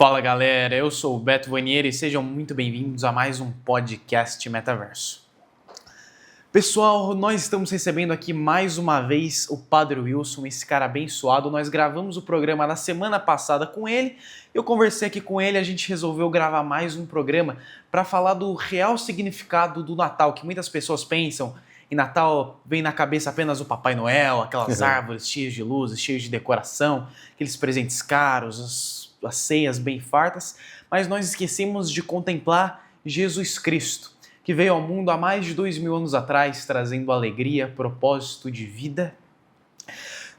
Fala galera, eu sou o Beto Vanieri e sejam muito bem-vindos a mais um podcast Metaverso. Pessoal, nós estamos recebendo aqui mais uma vez o Padre Wilson, esse cara abençoado. Nós gravamos o programa na semana passada com ele, eu conversei aqui com ele, a gente resolveu gravar mais um programa para falar do real significado do Natal, que muitas pessoas pensam. Em Natal vem na cabeça apenas o Papai Noel, aquelas árvores cheias de luzes, cheias de decoração, aqueles presentes caros, as ceias bem fartas, mas nós esquecemos de contemplar Jesus Cristo, que veio ao mundo há mais de 2000 anos atrás, trazendo alegria, propósito de vida,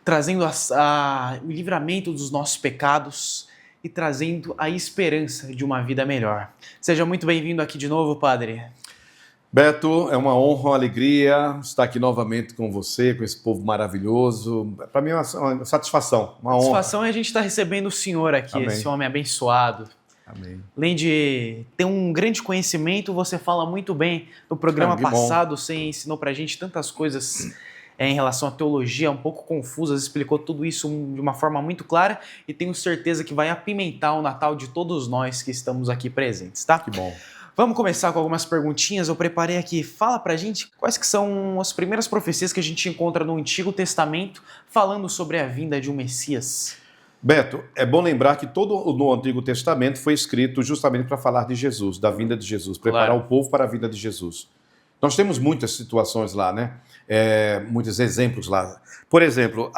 trazendo o livramento dos nossos pecados e trazendo a esperança de uma vida melhor. Seja muito bem-vindo aqui de novo, Padre. Beto, é uma honra, uma alegria estar aqui novamente com você, com esse povo maravilhoso. Para mim é uma satisfação, uma honra. A satisfação é a gente estar recebendo o Senhor aqui, Amém. Esse homem abençoado. Amém. Além de ter um grande conhecimento, você fala muito bem. No programa passado, você ensinou para a gente tantas coisas em relação à teologia, um pouco confusas, explicou tudo isso de uma forma muito clara e tenho certeza que vai apimentar o Natal de todos nós que estamos aqui presentes, tá? Que bom. Vamos começar com algumas perguntinhas, eu preparei aqui. Fala pra gente quais que são as primeiras profecias que a gente encontra no Antigo Testamento falando sobre a vinda de um Messias. Beto, é bom lembrar que todo o Antigo Testamento foi escrito justamente para falar de Jesus, da vinda de Jesus, preparar o povo para a vinda de Jesus. Nós temos muitas situações lá, né? Muitos exemplos lá. Por exemplo,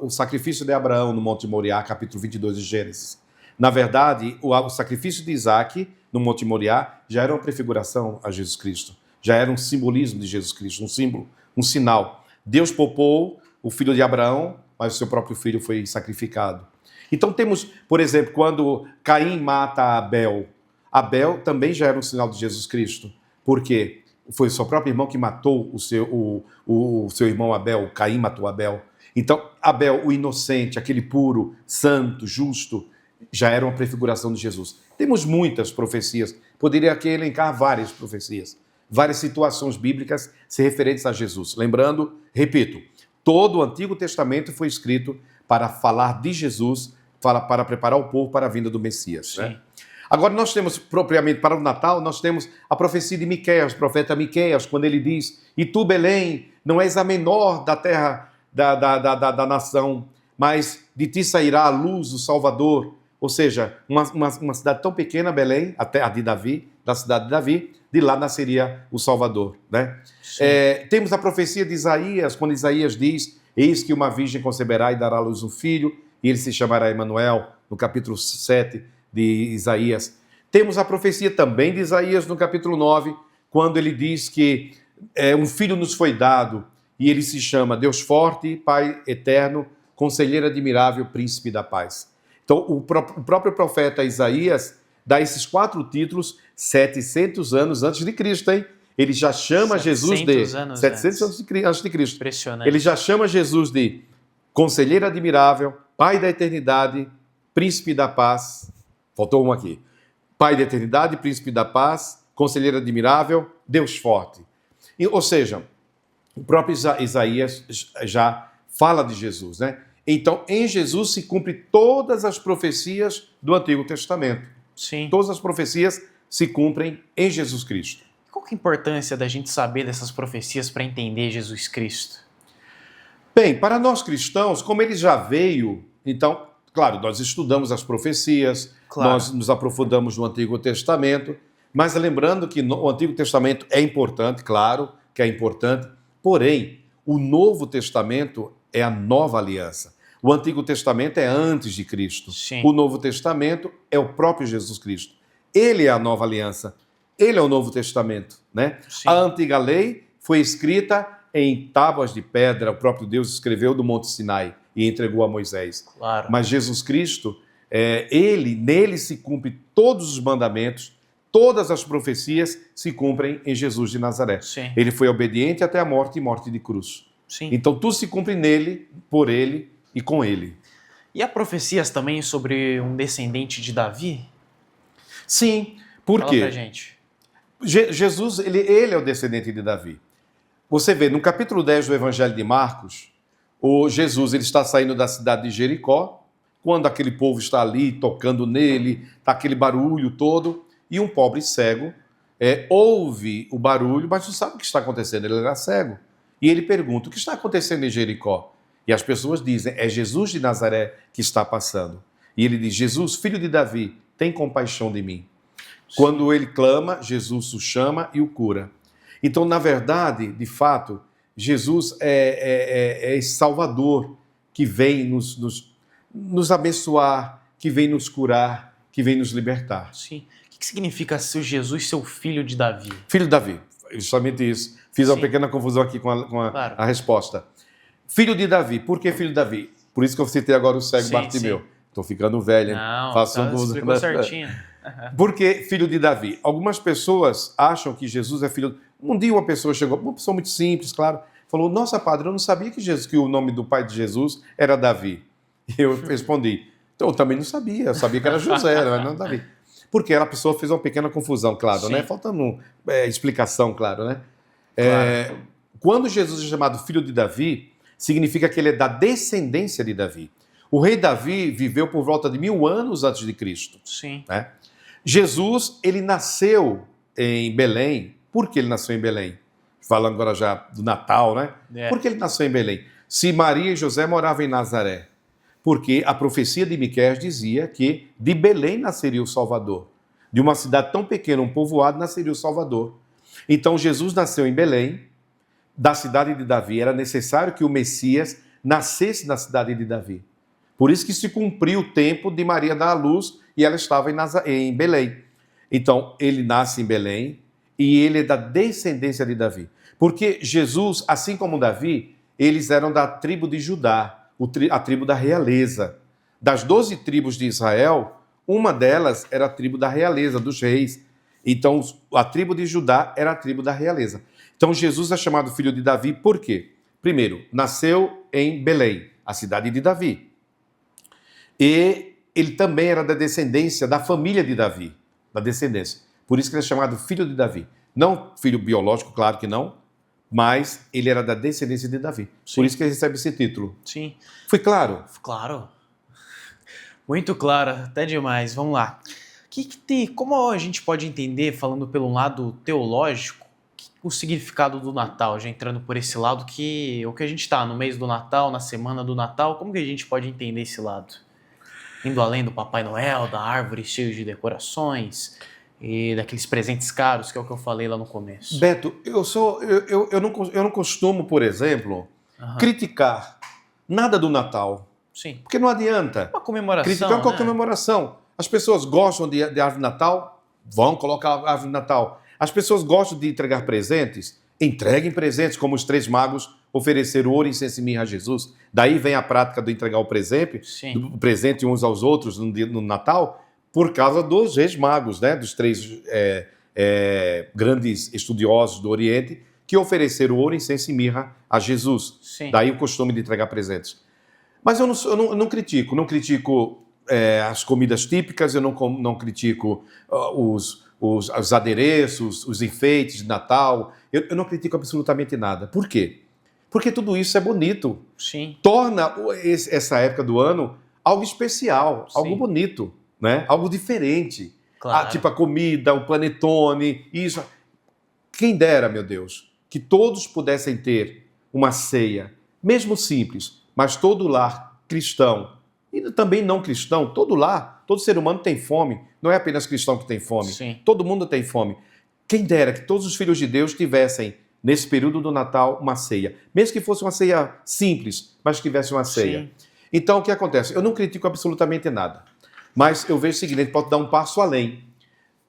o sacrifício de Abraão no Monte Moriá, capítulo 22 de Gênesis. Na verdade, o sacrifício de Isaac no Monte Moriá já era uma prefiguração a Jesus Cristo. Já era um simbolismo de Jesus Cristo, um símbolo, um sinal. Deus poupou o filho de Abraão, mas o seu próprio filho foi sacrificado. Então temos, por exemplo, quando Caim mata Abel. Abel também já era um sinal de Jesus Cristo. Por quê? Foi o seu próprio irmão que matou o seu irmão Abel. Caim matou Abel. Então Abel, o inocente, aquele puro, santo, justo, já era uma prefiguração de Jesus. Temos muitas profecias, poderia aqui elencar várias profecias, várias situações bíblicas se referentes a Jesus. Lembrando, repito, todo o Antigo Testamento foi escrito para falar de Jesus, para preparar o povo para a vinda do Messias. Né? Agora nós temos, propriamente para o Natal, nós temos a profecia de Miqueias, o profeta Miqueias, quando ele diz: "E tu, Belém, não és a menor da terra da nação, mas de ti sairá a luz, o Salvador." Ou seja, uma cidade tão pequena, Belém, a terra de Davi, da cidade de Davi, de lá nasceria o Salvador. Né? Temos a profecia de Isaías, quando Isaías diz: "Eis que uma virgem conceberá e dará à luz um filho, e ele se chamará Emanuel", no capítulo 7 de Isaías. Temos a profecia também de Isaías, no capítulo 9, quando ele diz que um filho nos foi dado, e ele se chama Deus Forte, Pai Eterno, Conselheiro Admirável, Príncipe da Paz. Então, o próprio profeta Isaías dá esses 4 títulos 700 anos antes de Cristo, hein? Ele já chama Jesus de... 700 anos antes de Cristo. Impressionante. Ele já chama Jesus de Conselheiro Admirável, Pai da Eternidade, Príncipe da Paz. Faltou um aqui. Pai da Eternidade, Príncipe da Paz, Conselheiro Admirável, Deus Forte. Ou seja, o próprio Isaías já fala de Jesus, né? Então, em Jesus se cumpre todas as profecias do Antigo Testamento. Sim. Todas as profecias se cumprem em Jesus Cristo. Qual que é a importância da gente saber dessas profecias para entender Jesus Cristo? Bem, para nós cristãos, como ele já veio, então, claro, nós estudamos as profecias, nós nos aprofundamos no Antigo Testamento, mas lembrando que o Antigo Testamento é importante, claro que é importante, porém, o Novo Testamento é a nova aliança. O Antigo Testamento é antes de Cristo. Sim. O Novo Testamento é o próprio Jesus Cristo. Ele é a nova aliança. Ele é o Novo Testamento. Né? A antiga lei foi escrita em tábuas de pedra. O próprio Deus escreveu do Monte Sinai e entregou a Moisés. Claro. Mas Jesus Cristo, nele se cumpre todos os mandamentos, todas as profecias se cumprem em Jesus de Nazaré. Sim. Ele foi obediente até a morte e morte de cruz. Sim. Então tudo se cumpre nele, por ele e com ele. E há profecias também sobre um descendente de Davi? Sim, por Fala quê? pra gente. Jesus, ele é o descendente de Davi. Você vê, no capítulo 10 do Evangelho de Marcos, o Jesus ele está saindo da cidade de Jericó, quando aquele povo está ali tocando nele, está aquele barulho todo, e um pobre cego ouve o barulho, mas não sabe o que está acontecendo, ele era cego. E ele pergunta, o que está acontecendo em Jericó? E as pessoas dizem, é Jesus de Nazaré que está passando. E ele diz, Jesus, filho de Davi, tem compaixão de mim. Sim. Quando ele clama, Jesus o chama e o cura. Então, na verdade, de fato, Jesus é esse Salvador que vem nos abençoar, que vem nos curar, que vem nos libertar. Sim. O que significa ser Jesus, seu filho de Davi? Filho de Davi, justamente isso. Fiz uma pequena confusão aqui com claro. A resposta. Filho de Davi. Por que filho de Davi? Por isso que eu citei agora o cego Bartimeu. Estou ficando velho, hein? Não, explicou certinho. Por que filho de Davi? Algumas pessoas acham que Jesus é filho... Um dia uma pessoa chegou, uma pessoa muito simples, claro, falou, nossa, padre, eu não sabia que o nome do pai de Jesus era Davi. E eu respondi, então eu também não sabia, eu sabia que era José, mas não Davi. Porque a pessoa fez uma pequena confusão, claro, né? Faltando explicação, claro, né? Claro. Quando Jesus é chamado filho de Davi, significa que ele é da descendência de Davi. O rei Davi viveu por volta de 1000 anos antes de Cristo. Sim. Né? Jesus, ele nasceu em Belém. Por que ele nasceu em Belém? Falando agora já do Natal, né? Por que ele nasceu em Belém? Se Maria e José moravam em Nazaré. Porque a profecia de Miqueias dizia que de Belém nasceria o Salvador. De uma cidade tão pequena, um povoado, nasceria o Salvador. Então Jesus nasceu em Belém, da cidade de Davi. Era necessário que o Messias nascesse na cidade de Davi. Por isso que se cumpriu o tempo de Maria dar à luz e ela estava em Belém. Então, ele nasce em Belém e ele é da descendência de Davi. Porque Jesus, assim como Davi, eles eram da tribo de Judá, a tribo da realeza. Das 12 tribos de Israel, uma delas era a tribo da realeza, dos reis. Então, a tribo de Judá era a tribo da realeza. Então, Jesus é chamado filho de Davi por quê? Primeiro, nasceu em Belém, a cidade de Davi. E ele também era da descendência da família de Davi, da descendência. Por isso que ele é chamado filho de Davi. Não filho biológico, claro que não, mas ele era da descendência de Davi. Sim. Por isso que ele recebe esse título. Sim. Foi claro? Claro. Muito claro, até demais. Vamos lá. Como a gente pode entender, falando pelo lado teológico, o significado do Natal, já entrando por esse lado, que o que a gente está no mês do Natal, na semana do Natal, como que a gente pode entender esse lado? Indo além do Papai Noel, da árvore cheia de decorações e daqueles presentes caros, que é o que eu falei lá no começo. Beto, eu não costumo, por exemplo, criticar nada do Natal. Sim. Porque não adianta. Uma comemoração, criticar qualquer comemoração. As pessoas gostam de árvore de Natal, vão colocar a árvore de Natal. As pessoas gostam de entregar presentes, entreguem presentes, como os 3 magos ofereceram ouro, incenso e mirra a Jesus. Daí vem a prática de entregar o presente uns aos outros no Natal, por causa dos reis magos, né? Dos 3 grandes estudiosos do Oriente, que ofereceram ouro, incenso e mirra a Jesus. Sim. Daí o costume de entregar presentes. Mas eu não critico as comidas típicas, eu não critico os adereços, os enfeites de Natal, eu não critico absolutamente nada. Por quê? Porque tudo isso é bonito. Sim. Torna essa época do ano algo especial, sim, algo bonito, né? Algo diferente. Claro. Tipo a comida, o panetone, isso. Quem dera, meu Deus, que todos pudessem ter uma ceia, mesmo simples, mas todo lar cristão, e também não cristão, todo lar, todo ser humano tem fome. Não é apenas cristão que tem fome. Sim. Todo mundo tem fome. Quem dera que todos os filhos de Deus tivessem, nesse período do Natal, uma ceia. Mesmo que fosse uma ceia simples, mas que tivesse uma ceia. Sim. Então, o que acontece? Eu não critico absolutamente nada. Mas eu vejo o seguinte, a gente pode dar um passo além.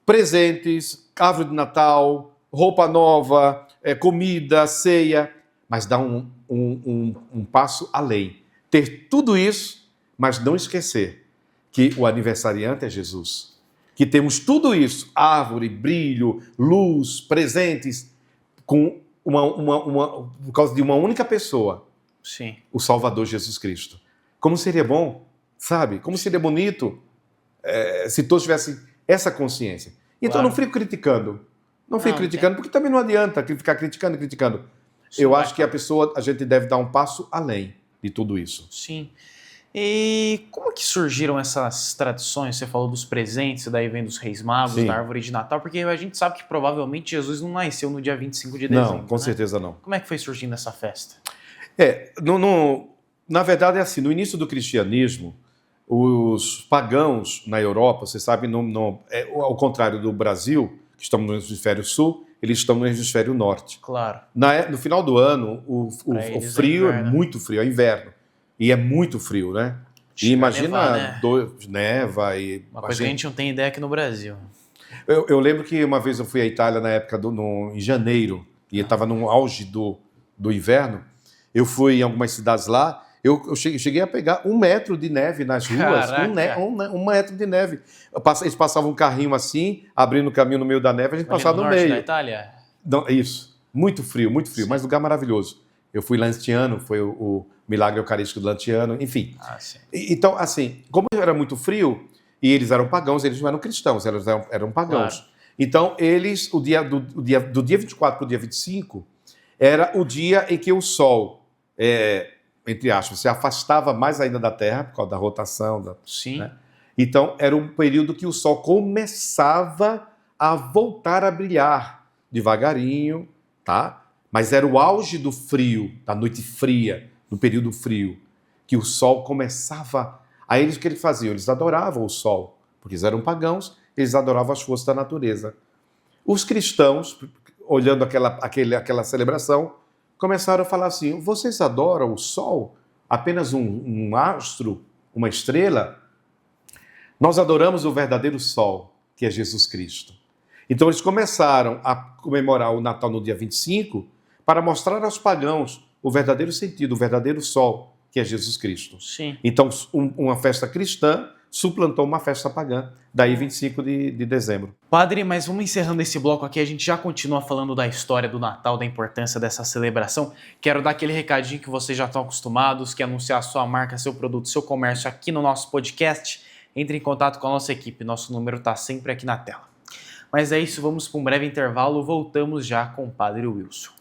Presentes, árvore de Natal, roupa nova, comida, ceia. Mas dá um passo além. Ter tudo isso, mas não esquecer que o aniversariante é Jesus. Que temos tudo isso, árvore, brilho, luz, presentes, por causa de uma única pessoa. Sim. O Salvador Jesus Cristo. Como seria bom, sabe? Como seria bonito se todos tivessem essa consciência. Então claro. Eu não fico criticando. Não fico criticando, porque também não adianta ficar criticando. Sim, eu acho que a gente deve dar um passo além de tudo isso. Sim. E como que surgiram essas tradições? Você falou dos presentes, daí vem dos Reis Magos, Sim. da árvore de Natal, porque a gente sabe que provavelmente Jesus não nasceu no dia 25 de dezembro, Não, com certeza não. Como é que foi surgindo essa festa? Na verdade é assim, no início do cristianismo, os pagãos na Europa, você sabe, ao contrário do Brasil, que estamos no hemisfério sul, eles estão no hemisfério norte. Claro. No final do ano, o frio é muito frio, é inverno. E é muito frio, né? E imagina, nevar, né? Neva e... Uma coisa que a gente não tem ideia aqui no Brasil. Eu lembro que uma vez eu fui à Itália na época, em janeiro, e estava no auge do inverno. Eu fui em algumas cidades lá, eu cheguei a pegar 1 metro de neve nas ruas. Um metro de neve. Eles passavam um carrinho assim, abrindo o caminho no meio da neve, a gente passava no meio. Da Itália? Não, isso. Muito frio, mas lugar maravilhoso. Eu fui em Lanciano, foi o Milagre Eucarístico do Lanciano, enfim. Então, assim, como era muito frio, e eles eram pagãos, eles não eram cristãos, eles eram pagãos. Claro. Então, eles, do dia 24 para o dia 25, era o dia em que o Sol, entre aspas, se afastava mais ainda da Terra, por causa da rotação. Sim. Né? Então, era um período que o Sol começava a voltar a brilhar devagarinho, tá? Mas era o auge do frio, da noite fria, do período frio, que o Sol começava... Aí o que eles faziam? Eles adoravam o Sol, porque eles eram pagãos, eles adoravam as forças da natureza. Os cristãos, olhando aquela celebração, começaram a falar assim, vocês adoram o Sol? Apenas um astro, uma estrela? Nós adoramos o verdadeiro Sol, que é Jesus Cristo. Então eles começaram a comemorar o Natal no dia 25 para mostrar aos pagãos o verdadeiro sentido, o verdadeiro Sol, que é Jesus Cristo. Sim. Então uma festa cristã suplantou uma festa pagã, daí 25 de dezembro. Padre, mas vamos encerrando esse bloco aqui, a gente já continua falando da história do Natal, da importância dessa celebração. Quero dar aquele recadinho que vocês já estão acostumados, que é anunciar sua marca, seu produto, seu comércio aqui no nosso podcast. Entre em contato com a nossa equipe, nosso número está sempre aqui na tela. Mas é isso, vamos para um breve intervalo, voltamos já com o Padre Wilson.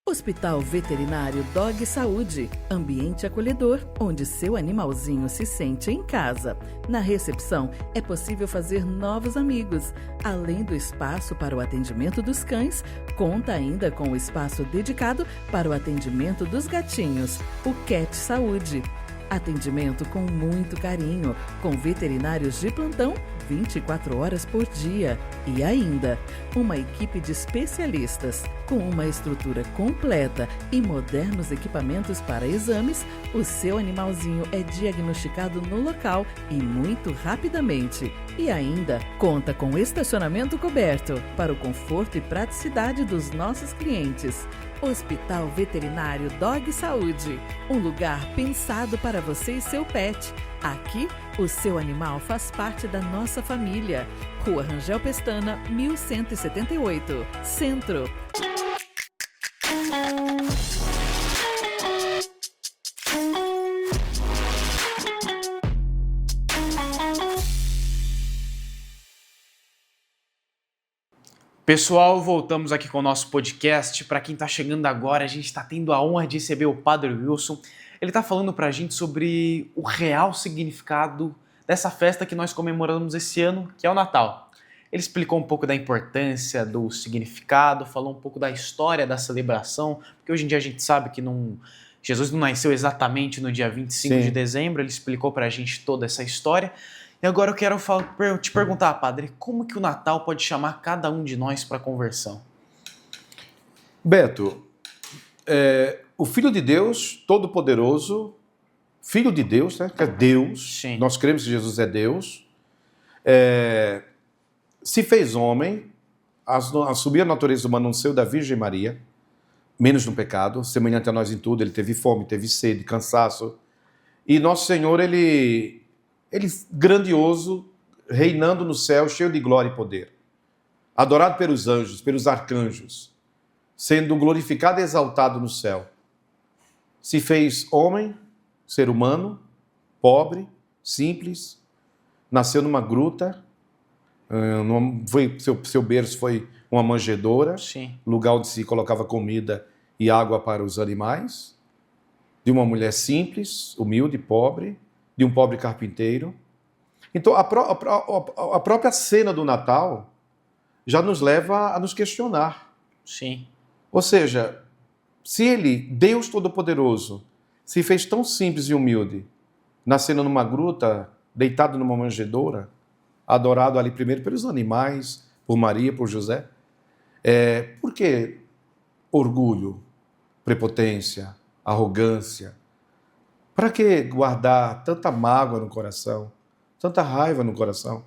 Hospital Veterinário Dog Saúde, ambiente acolhedor, onde seu animalzinho se sente em casa. Na recepção, é possível fazer novos amigos. Além do espaço para o atendimento dos cães, conta ainda com o espaço dedicado para o atendimento dos gatinhos, o Cat Saúde. Atendimento com muito carinho, com veterinários de plantão 24 horas por dia. E ainda, uma equipe de especialistas. Com uma estrutura completa e modernos equipamentos para exames, o seu animalzinho é diagnosticado no local e muito rapidamente. E ainda, conta com estacionamento coberto para o conforto e praticidade dos nossos clientes. Hospital Veterinário Dog Saúde, um lugar pensado para você e seu pet. Aqui, o seu animal faz parte da nossa família. Rua Rangel Pestana, 1178, Centro. Pessoal, voltamos aqui com o nosso podcast. Para quem está chegando agora, a gente está tendo a honra de receber o Padre Wilson. Ele está falando para a gente sobre o real significado dessa festa que nós comemoramos esse ano, que é o Natal. Ele explicou um pouco da importância, do significado, falou um pouco da história da celebração, porque hoje em dia a gente sabe que Jesus não nasceu exatamente no dia 25 de dezembro, ele explicou para a gente toda essa história. E agora eu quero te perguntar, Padre, como que o Natal pode chamar cada um de nós para a conversão? Beto, o Filho de Deus, Todo-Poderoso, Filho de Deus, né, que é Deus, Sim. Nós cremos que Jesus é Deus, se fez homem, assumiu a natureza humana no seio da Virgem Maria, menos no pecado, semelhante a nós em tudo, ele teve fome, teve sede, cansaço, e nosso Senhor, ele grandioso, reinando no céu, cheio de glória e poder. Adorado pelos anjos, pelos arcanjos, sendo glorificado e exaltado no céu. Se fez homem, ser humano, pobre, simples, nasceu numa gruta, seu berço foi uma manjedoura, Sim. lugar onde se colocava comida e água para os animais, de uma mulher simples, humilde, pobre, de um pobre carpinteiro. Então, a própria cena do Natal já nos leva a nos questionar. Sim. Ou seja, se ele, Deus Todo-Poderoso, se fez tão simples e humilde, nascendo numa gruta, deitado numa manjedoura, adorado ali primeiro pelos animais, por Maria, por José, por que orgulho, prepotência, arrogância? Para que guardar tanta mágoa no coração, tanta raiva no coração?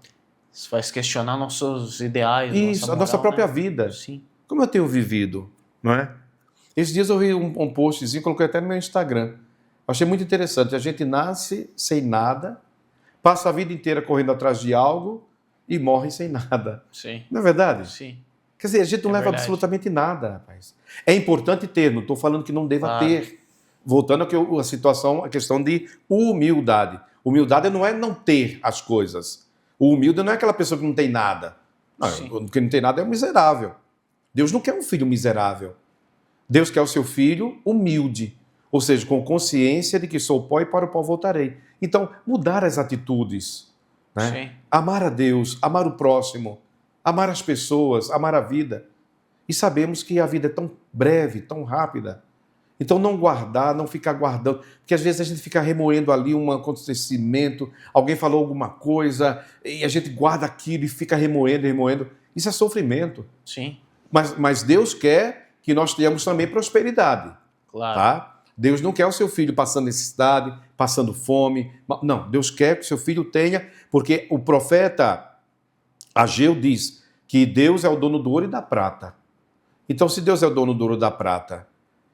Isso faz questionar nossos ideais, Isso, a nossa própria né? vida. Sim. Como eu tenho vivido, não é? Esses dias eu vi um postzinho, coloquei até no meu Instagram. Achei muito interessante. A gente nasce sem nada, passa a vida inteira correndo atrás de algo e morre sem nada. Sim. Não é verdade? Sim. Quer dizer, a gente não leva verdade. absolutamente nada, rapaz. É importante ter, não estou falando que não deva Claro. ter. Voltando à situação, a questão de humildade. Humildade não é não ter as coisas. O humilde não é aquela pessoa que não tem nada. Não, Sim. quem não tem nada é um miserável. Deus não quer um filho miserável. Deus quer o seu filho humilde. Ou seja, com consciência de que sou pó e para o pó voltarei. Então, mudar as atitudes. Né? Sim. Amar a Deus, amar o próximo, amar as pessoas, amar a vida. E sabemos que a vida é tão breve, tão rápida. Então não guardar, não ficar guardando. Porque às vezes a gente fica remoendo ali um acontecimento, alguém falou alguma coisa, e a gente guarda aquilo e fica remoendo. Isso é sofrimento. Sim. Mas Deus quer que nós tenhamos também prosperidade. Claro. Tá? Deus não quer o seu filho passando necessidade, passando fome. Não, Deus quer que o seu filho tenha, porque o profeta Ageu diz que Deus é o dono do ouro e da prata. Então, se Deus é o dono do ouro e da prata,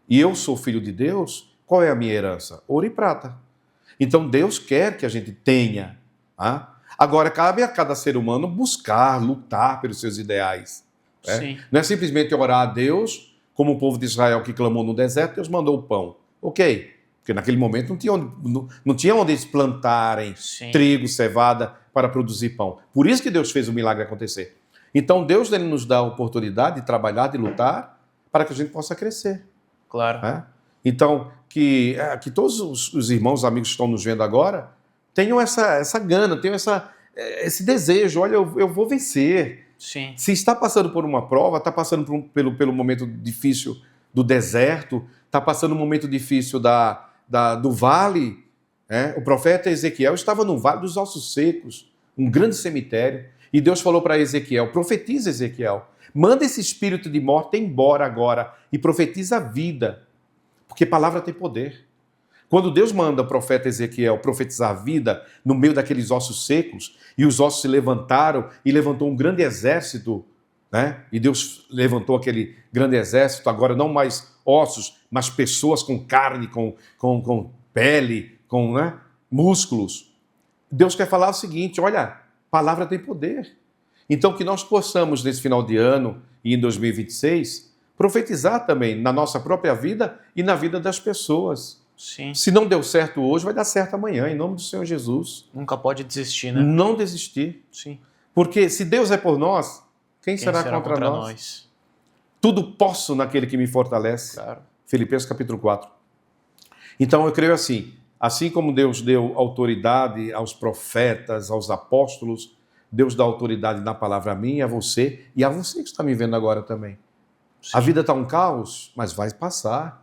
e eu sou filho de Deus, qual é a minha herança? Ouro e prata. Então, Deus quer que a gente tenha. Tá? Agora, cabe a cada ser humano buscar, lutar pelos seus ideais. Né? Sim. Não é simplesmente orar a Deus, como o povo de Israel que clamou no deserto, Deus mandou o pão. Ok, porque naquele momento não tinha onde eles plantarem Sim. trigo, cevada para produzir pão. Por isso que Deus fez o milagre acontecer. Então Deus ele nos dá a oportunidade de trabalhar, de lutar, para que a gente possa crescer. Claro. Né? Então, que todos os irmãos, amigos que estão nos vendo agora, tenham essa gana, tenham esse desejo. Olha, eu vou vencer. Sim. Se está passando por uma prova, está passando pelo momento difícil do deserto, está passando um momento difícil do vale. O profeta Ezequiel estava no vale dos ossos secos, um grande cemitério, e Deus falou para Ezequiel, profetiza Ezequiel, manda esse espírito de morte embora agora e profetiza a vida, porque palavra tem poder. Quando Deus manda o profeta Ezequiel profetizar a vida no meio daqueles ossos secos, e os ossos se levantaram e levantou um grande exército, né? E Deus levantou aquele grande exército, agora não mais ossos, mas pessoas com carne, com pele, com músculos. Deus quer falar o seguinte, olha, palavra tem poder. Então que nós possamos nesse final de ano e em 2026, profetizar também na nossa própria vida e na vida das pessoas. Sim. Se não deu certo hoje, vai dar certo amanhã, em nome do Senhor Jesus. Nunca pode desistir, né? Não desistir. Sim. Porque se Deus é por nós, quem será contra nós? nós? Tudo posso naquele que me fortalece. Claro. Filipenses capítulo 4. Então eu creio assim como Deus deu autoridade aos profetas, aos apóstolos, Deus dá autoridade na palavra a mim e a você que está me vendo agora também. Sim. A vida está um caos, mas vai passar.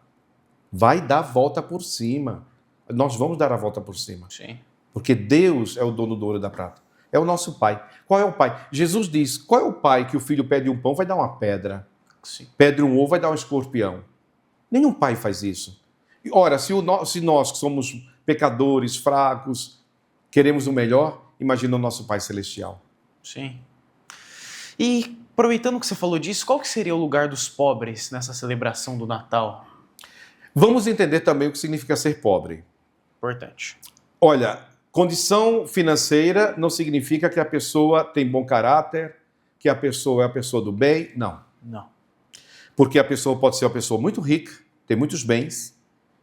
Vai dar a volta por cima. Nós vamos dar a volta por cima. Sim. Porque Deus é o dono do ouro e da prata. É o nosso Pai. Qual é o Pai? Jesus diz, qual é o pai que o filho pede um pão, vai dar uma pedra? Sim. Pede um ovo, vai dar um escorpião. Nenhum pai faz isso. E, ora, se nós que somos pecadores, fracos, queremos o melhor, imagina o nosso Pai Celestial. Sim. E aproveitando que você falou disso, qual que seria o lugar dos pobres nessa celebração do Natal? Vamos entender também o que significa ser pobre. Importante. Olha, condição financeira não significa que a pessoa tem bom caráter, que a pessoa é a pessoa do bem. Não. Não. Porque a pessoa pode ser uma pessoa muito rica, ter muitos bens,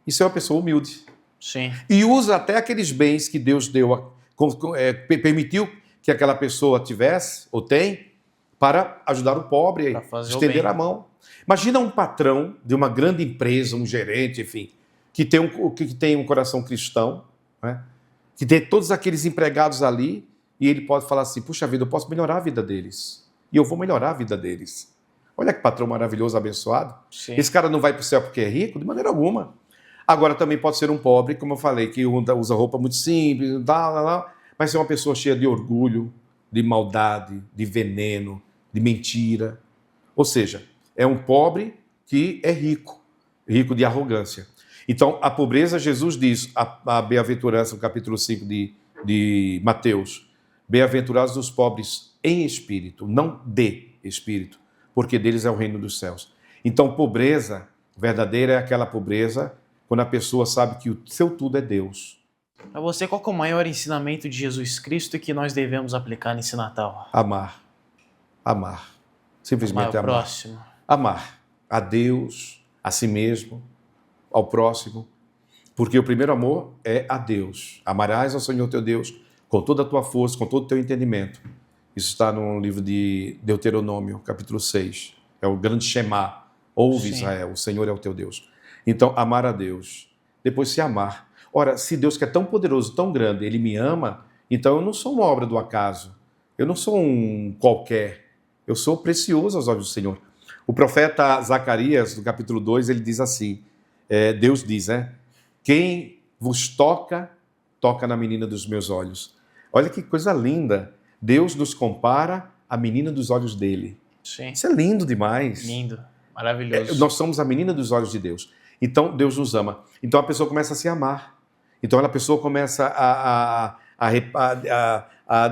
e ser uma pessoa humilde. Sim. E usa até aqueles bens que Deus deu, permitiu que aquela pessoa tivesse ou tem para ajudar o pobre, estender a mão. Imagina um patrão de uma grande empresa, um gerente, enfim, que tem um coração cristão, né? Que tem todos aqueles empregados ali e ele pode falar assim, puxa vida, eu posso melhorar a vida deles e eu vou melhorar a vida deles. Olha que patrão maravilhoso, abençoado. Sim. Esse cara não vai para o céu porque é rico? De maneira alguma. Agora também pode ser um pobre, como eu falei, que usa roupa muito simples, mas é uma pessoa cheia de orgulho, de maldade, de veneno, de mentira. Ou seja, é um pobre que é rico de arrogância. Então, a pobreza, Jesus diz, a bem-aventurança, no capítulo 5 de Mateus, bem-aventurados os pobres em espírito, não de espírito, porque deles é o reino dos céus. Então, pobreza verdadeira é aquela pobreza quando a pessoa sabe que o seu tudo é Deus. Para você, qual é o maior ensinamento de Jesus Cristo e que nós devemos aplicar nesse Natal? Amar. Amar. Simplesmente amar. Próximo. Amar a Deus, a si mesmo, ao próximo. Porque o primeiro amor é a Deus. Amarás ao Senhor teu Deus com toda a tua força, com todo o teu entendimento. Isso está no livro de Deuteronômio, capítulo 6. É o grande Shema. Ouve, Israel, o Senhor é o teu Deus. Então, amar a Deus. Depois se amar. Ora, se Deus que é tão poderoso, tão grande, Ele me ama, então eu não sou uma obra do acaso. Eu não sou um qualquer. Eu sou precioso aos olhos do Senhor. O profeta Zacarias, no capítulo 2, ele diz assim, Deus diz, quem vos toca, toca na menina dos meus olhos. Olha que coisa linda. Deus nos compara à menina dos olhos dele. Sim. Isso é lindo demais. Lindo, maravilhoso. Nós somos a menina dos olhos de Deus. Então, Deus nos ama. Então, a pessoa começa a se amar. Então, a pessoa começa a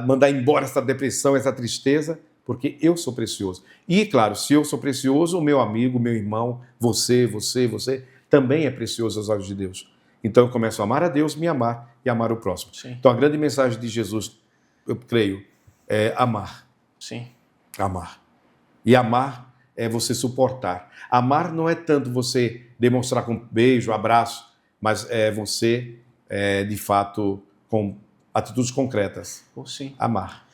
mandar embora essa depressão, essa tristeza, porque eu sou precioso. E, claro, se eu sou precioso, o meu amigo, meu irmão, você, também é precioso aos olhos de Deus. Então, eu começo a amar a Deus, me amar e amar o próximo. Sim. Então, a grande mensagem de Jesus, eu creio, é amar. Sim. Amar. E amar é você suportar. Amar não é tanto você demonstrar com beijo, abraço, mas é você, de fato, com atitudes concretas. Sim. Amar.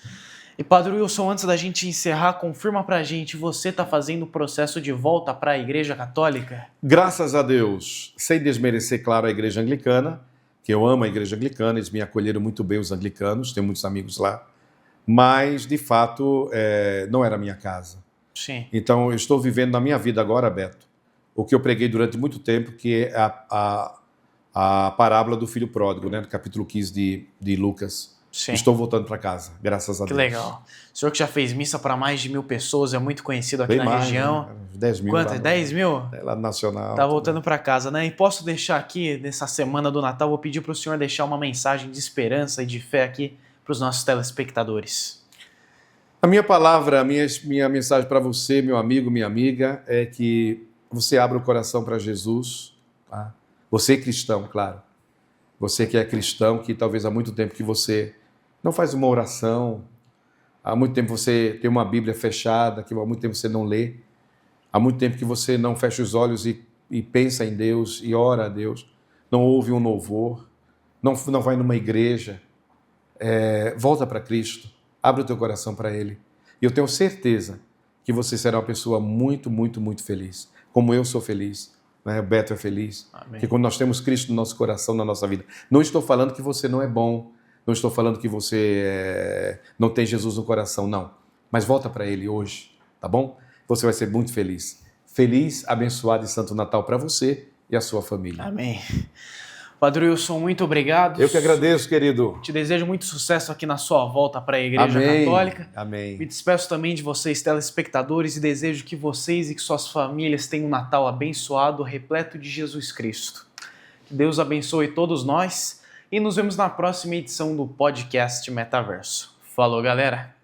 E Padre Wilson, antes da gente encerrar, confirma pra gente, você está fazendo o processo de volta para a Igreja Católica? Graças a Deus, sem desmerecer, claro, a Igreja Anglicana, que eu amo a Igreja Anglicana, eles me acolheram muito bem, os anglicanos, tenho muitos amigos lá, mas, de fato, não era a minha casa. Sim. Então, eu estou vivendo na minha vida agora, Beto, o que eu preguei durante muito tempo, que é a parábola do filho pródigo, né, no capítulo 15 de Lucas. Sim. Estou voltando para casa, graças a Deus. Que legal. O senhor que já fez missa para mais de 1.000 pessoas, é muito conhecido aqui Bem na mais, região. Né? 10 mil. Quanto? 10 mil? Lá no Nacional. Tá voltando para casa, né? E posso deixar aqui, nessa semana do Natal, vou pedir para o senhor deixar uma mensagem de esperança e de fé aqui para os nossos telespectadores. A minha palavra, a minha mensagem para você, meu amigo, minha amiga, é que você abra o coração para Jesus. Tá? Você cristão, claro. Você que é cristão, que talvez há muito tempo que você não faz uma oração, há muito tempo você tem uma Bíblia fechada, que há muito tempo você não lê, há muito tempo que você não fecha os olhos e pensa em Deus e ora a Deus, não ouve um louvor, não vai numa igreja, volta para Cristo, abre o teu coração para Ele. E eu tenho certeza que você será uma pessoa muito, muito, muito feliz, como eu sou feliz, né? O Beto é feliz, porque quando nós temos Cristo no nosso coração, na nossa vida. Não estou falando que você não é bom, não estou falando que você não tem Jesus no coração, não. Mas volta para Ele hoje, tá bom? Você vai ser muito feliz. Feliz, abençoado e santo Natal para você e a sua família. Amém. Padre Wilson, muito obrigado. Eu que agradeço, querido. Te desejo muito sucesso aqui na sua volta para a Igreja Católica. Amém. Me despeço também de vocês, telespectadores, e desejo que vocês e que suas famílias tenham um Natal abençoado, repleto de Jesus Cristo. Que Deus abençoe todos nós e nos vemos na próxima edição do podcast Metaverso. Falou, galera!